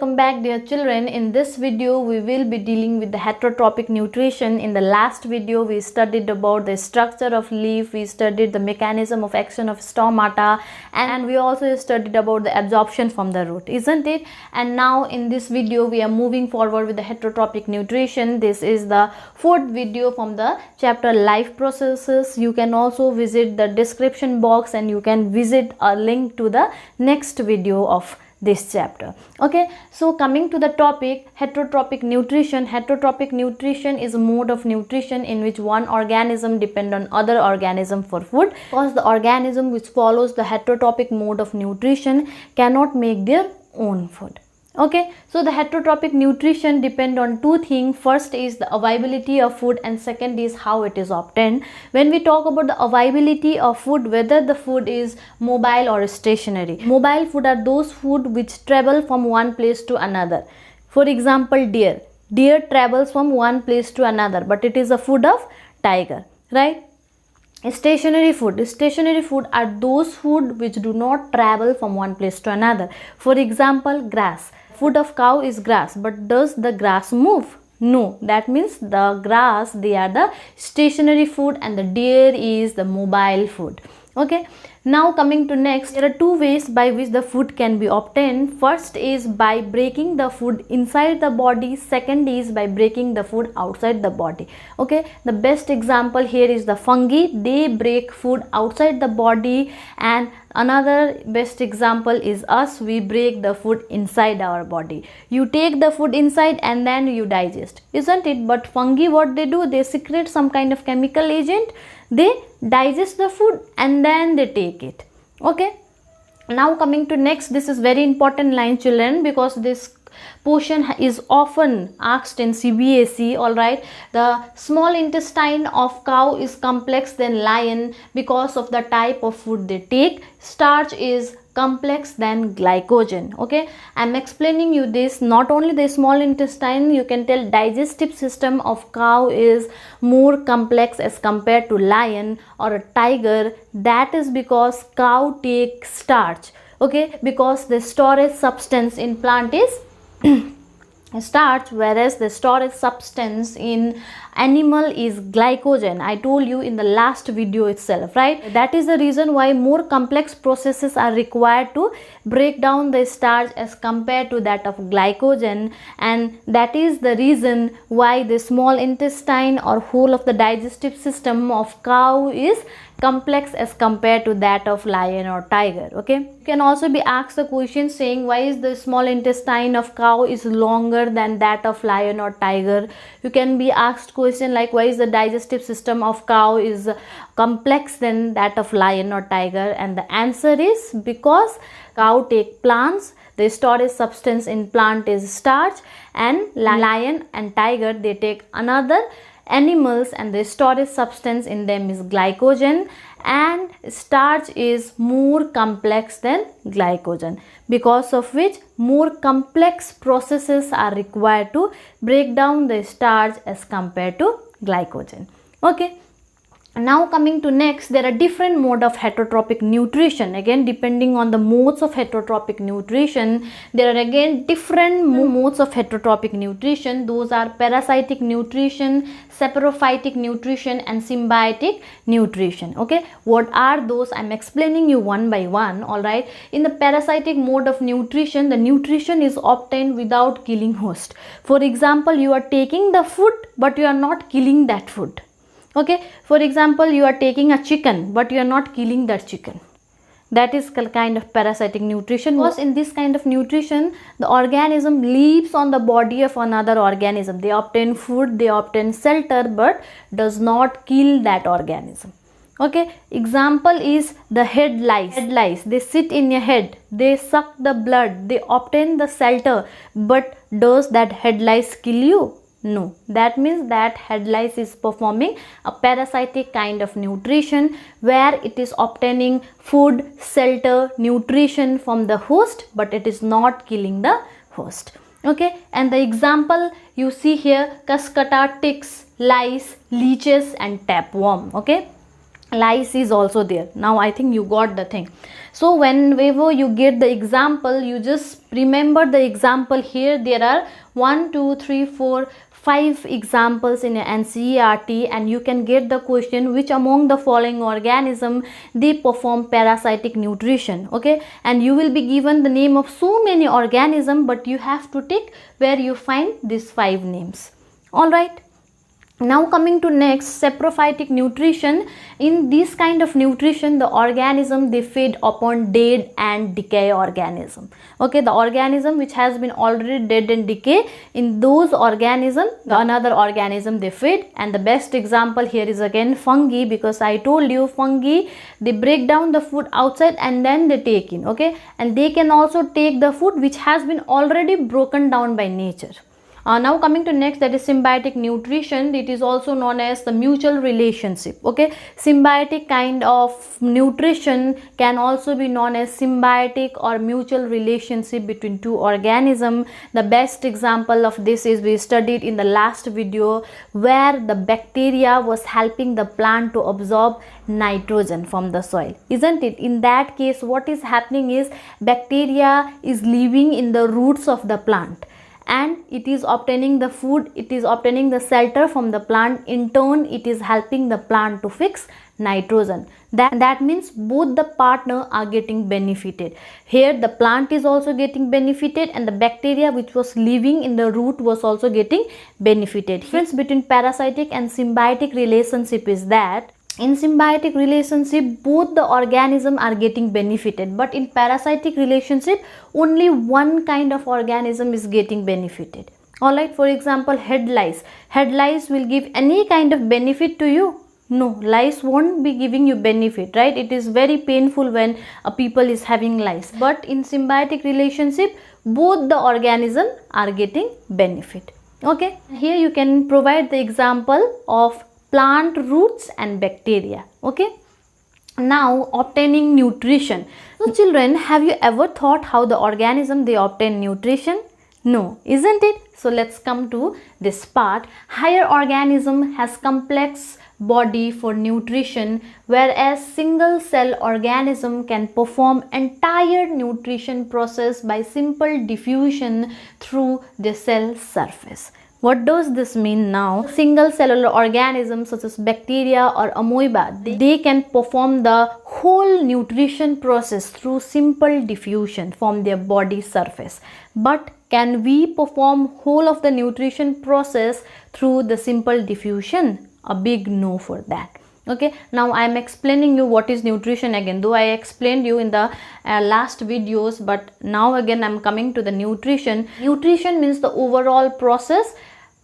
welcome back dear children. In this video we will be dealing with the heterotropic nutrition. In the last video we studied about the structure of leaf, we studied the mechanism of action of stomata, and we also studied about the absorption from the root, isn't it? And now in this video we are moving forward with the heterotropic nutrition. This is the fourth video from the chapter life processes. You can also visit the description box and you can visit a link to the next video of this chapter. Okay, so coming to the topic, heterotropic nutrition. Heterotropic nutrition is a mode of nutrition in which one organism depends on other organism for food, because the organism which follows the heterotropic mode of nutrition cannot make their own food. Okay, so the heterotropic nutrition depend on two things. First is the availability of food and second is how it is obtained. When we talk about the availability of food, whether the food is mobile or stationary. Mobile food are those food which travel from one place to another. For example, deer. Deer travels from one place to another, but it is a food of tiger, right? Stationary food. Stationary food are those food which do not travel from one place to another. For example, grass. Food of cow is grass, but does the grass move? No. That means the grass, they are the stationary food and the deer is the mobile food. Okay, now coming to next, there are two ways by which the food can be obtained. First is by breaking the food inside the body, second is by breaking the food outside the body. Okay, the best example here is the fungi. They break food outside the body, and another best example is us. We break the food inside our body. You take the food inside and then you digest, isn't it? But fungi, what they do, they secrete some kind of chemical agent, they digest the food and then they take it. Okay, now coming to next, this is very important line children, because this portion is often asked in CBSE. all right, the small intestine of cow is complex than lion because of the type of food they take. Starch is complex than glycogen. Okay, I'm explaining you this. Not only the small intestine, you can tell digestive system of cow is more complex as compared to lion or a tiger. That is because cow take starch. Okay, because the storage substance in plant is starch, whereas the storage substance in animal is glycogen. I told you in the last video itself, right? That is the reason why more complex processes are required to break down the starch as compared to that of glycogen, and that is the reason why the small intestine or whole of the digestive system of cow is complex as compared to that of lion or tiger. Okay, you can also be asked the question saying why is the small intestine of cow is longer than that of lion or tiger. You can be asked question like why is the digestive system of cow is complex than that of lion or tiger, and the answer is because cow take plants, the storage substance in plant is starch, and lion and tiger they take another animals and the storage substance in them is glycogen, and starch is more complex than glycogen, because of which more complex processes are required to break down the starch as compared to glycogen. Okay, now coming to next, there are different mode of heterotropic nutrition. Again, depending on the modes of heterotropic nutrition, there are again different modes of heterotropic nutrition. Those are parasitic nutrition, saprophytic nutrition, and symbiotic nutrition. Okay, what are those? I'm explaining you one by one. All right, in the parasitic mode of nutrition, the nutrition is obtained without killing host. For example, you are taking the food but you are not killing that food. Okay, for example, you are taking a chicken but you are not killing that chicken. That is kind of parasitic nutrition. Because in this kind of nutrition, the organism lives on the body of another organism. They obtain food, they obtain shelter, but does not kill that organism. Okay, example is the head lice. Head lice, they sit in your head, they suck the blood, they obtain the shelter, but does that head lice kill you? No. That means that head lice is performing a parasitic kind of nutrition where it is obtaining food, shelter, nutrition from the host, but it is not killing the host. Okay, and the example you see here, cuscuta, ticks, lice, leeches and tapeworm. Okay, lice is also there. Now I think you got the thing. So whenever you get the example, you just remember the example. Here there are 1 2 3 4 5 examples in NCERT, and you can get the question which among the following organism they perform parasitic nutrition. Okay, and you will be given the name of so many organisms, but you have to tick where you find these 5 names. All right. Now coming to next, saprophytic nutrition. In this kind of nutrition, the organism they feed upon dead and decay organism. Okay, the organism which has been already dead and decay, in those organism another organism they feed. And the best example here is again fungi, because I told you fungi they break down the food outside and then they take in. Okay, and they can also take the food which has been already broken down by nature. Now coming to next, that is symbiotic nutrition. It is also known as the mutual relationship. Okay, symbiotic kind of nutrition can also be known as symbiotic or mutual relationship between two organisms. The best example of this is we studied in the last video, where the bacteria was helping the plant to absorb nitrogen from the soil, isn't it? In that case, what is happening is bacteria is living in the roots of the plant, and it is obtaining the food, it is obtaining the shelter from the plant. In turn, it is helping the plant to fix nitrogen. That means both the partner are getting benefited. Here the plant is also getting benefited, and the bacteria which was living in the root was also getting benefited. Difference between parasitic and symbiotic relationship is that in symbiotic relationship both the organism are getting benefited, but in parasitic relationship only one kind of organism is getting benefited. All right, for example, head lice will give any kind of benefit to you? No, lice won't be giving you benefit, right? It is very painful when a people is having lice, but in symbiotic relationship both the organism are getting benefit. Okay, here you can provide the example of plant roots and bacteria. Okay, now obtaining nutrition. So children, have you ever thought how the organism they obtain nutrition? No, isn't it? So let's come to this part. Higher organism has complex body for nutrition, whereas single cell organism can perform entire nutrition process by simple diffusion through the cell surface. What does this mean now? Single cellular organisms such as bacteria or amoeba, they can perform the whole nutrition process through simple diffusion from their body surface. But can we perform whole of the nutrition process through the simple diffusion? A big no for that. Okay, now I am explaining you what is nutrition again, though I explained you in the last videos, but now again I am coming to the nutrition. Nutrition means the overall process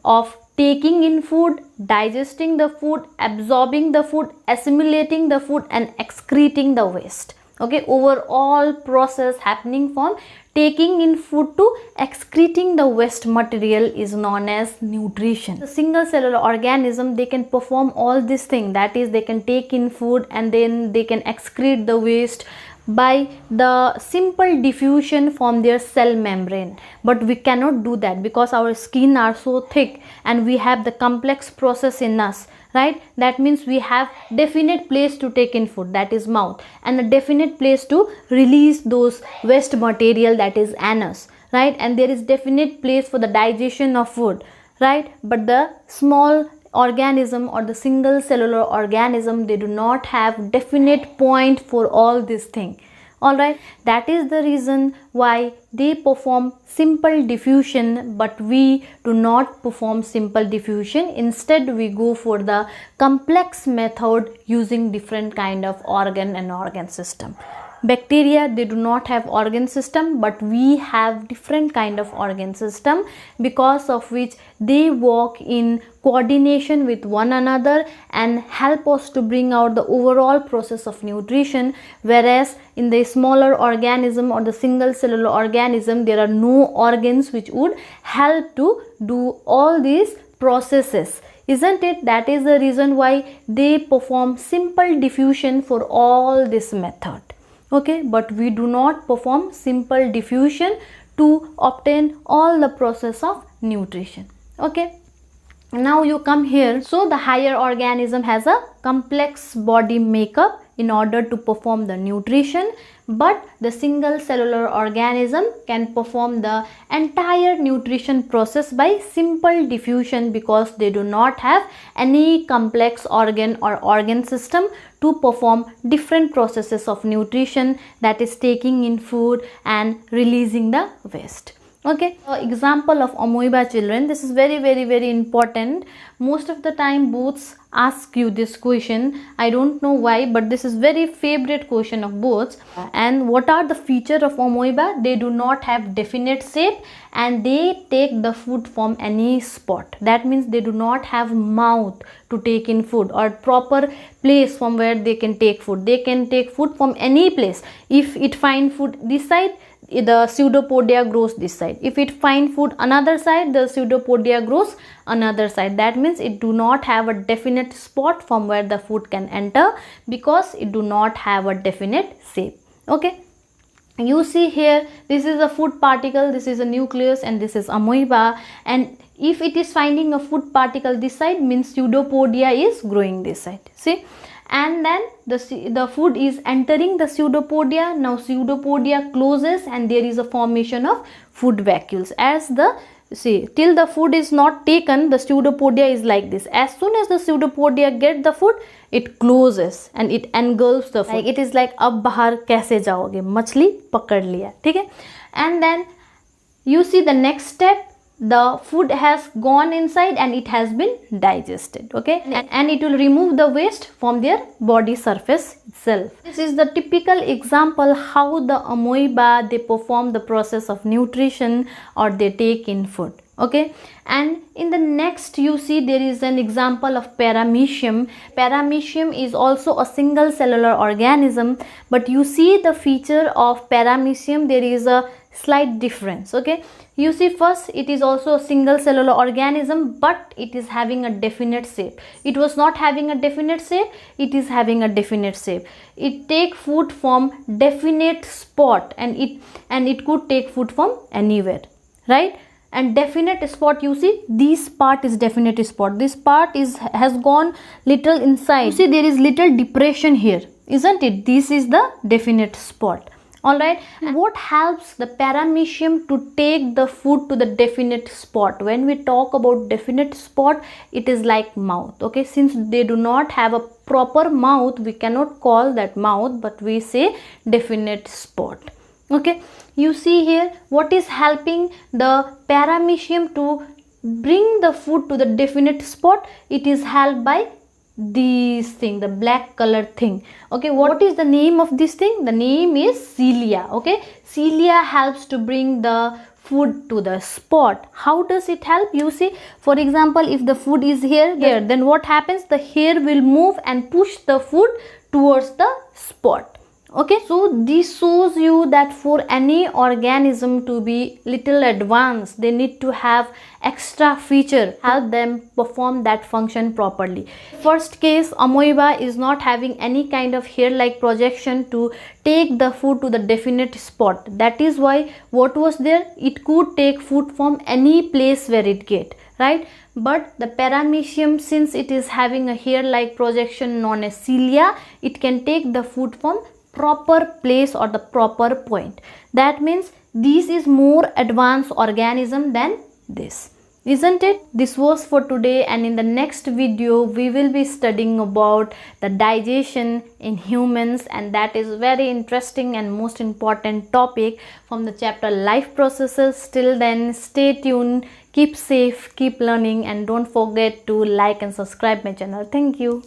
of taking in food, digesting the food, absorbing the food, assimilating the food, and excreting the waste. Okay, overall process happening from taking in food to excreting the waste material is known as nutrition. The single cellular organism, they can perform all these things, that is they can take in food and then they can excrete the waste by the simple diffusion from their cell membrane. But we cannot do that because our skin are so thick and we have the complex process in us, right? That means we have definite place to take in food, that is mouth, and a definite place to release those waste material, that is anus, right? And there is definite place for the digestion of food, right? But the small organism or the single cellular organism, they do not have definite point for all these things. All right, that is the reason why they perform simple diffusion, but we do not perform simple diffusion. Instead, we go for the complex method using different kind of organ and organ system. Bacteria, they do not have organ system, but we have different kind of organ system, because of which they work in coordination with one another and help us to bring out the overall process of nutrition. Whereas in the smaller organism or the single cellular organism, there are no organs which would help to do all these processes, isn't it? That is the reason why they perform simple diffusion for all this method. Okay, but we do not perform simple diffusion to obtain all the process of nutrition. Okay, Now you come here. So the higher organism has a complex body makeup in order to perform the nutrition, but the single cellular organism can perform the entire nutrition process by simple diffusion, because they do not have any complex organ or organ system to perform different processes of nutrition, that is taking in food and releasing the waste. Okay, example of amoeba children. This is very important. Most of the time boths ask you this question. I don't know why, but this is very favorite question of boths. And what are the features of amoeba? They do not have definite shape and they take the food from any spot. That means they do not have mouth to take in food or proper place from where they can take food. They can take food from any place. If it find food this side, the pseudopodia grows this side. If it find food another side, the pseudopodia grows another side. That means it do not have a definite spot from where the food can enter, because it do not have a definite shape. Okay, you see here, this is a food particle, this is a nucleus, and this is amoeba. And if it is finding a food particle this side, means pseudopodia is growing this side. See, and then the food is entering the pseudopodia. Now pseudopodia closes and there is a formation of food vacuoles. As the till the food is not taken, the pseudopodia is like this. As soon as the pseudopodia get the food, it closes and it engulfs the food. Like it is like ab bahar kaise jaoge, machli pakad liya, theek hai. And then you see the next step, the food has gone inside and it has been digested. Okay, and it will remove the waste from their body surface itself. This is the typical example how the amoeba, they perform the process of nutrition or they take in food. Okay, and in the next you see there is an example of Paramecium. Paramecium is also a single cellular organism, but you see the feature of Paramecium, there is a slight difference. Okay, you see, first it is also a single cellular organism, but it is having a definite shape. It was not having a definite shape, it is having a definite shape. It take food from definite spot and it could take food from anywhere, right? And definite spot, you see this part is definite spot, this part has gone little inside. You see there is little depression here, isn't it? This is the definite spot. Alright, what helps the Paramecium to take the food to the definite spot? When we talk about definite spot, it is like mouth. Okay, since they do not have a proper mouth, we cannot call that mouth, but we say definite spot. Okay, you see here what is helping the Paramecium to bring the food to the definite spot? It is helped by this thing, the black colored thing. Okay, what is the name of this thing? The name is cilia. Okay, cilia helps to bring the food to the spot. How does it help? You see, for example, if the food is here, then what happens? The hair will move and push the food towards the spot. Okay, so this shows you that for any organism to be little advanced, they need to have extra feature help them perform that function properly. First case, amoeba is not having any kind of hair-like projection to take the food to the definite spot. That is why what was there? It could take food from any place where it get, right? But the Paramecium, since it is having a hair-like projection known as cilia, it can take the food from proper place or the proper point. That means this is more advanced organism than this, isn't it? This was for today, and in the next video we will be studying about the digestion in humans, and that is very interesting and most important topic from the chapter life processes. Till then, stay tuned, keep safe, keep learning, and don't forget to like and subscribe my channel. Thank you.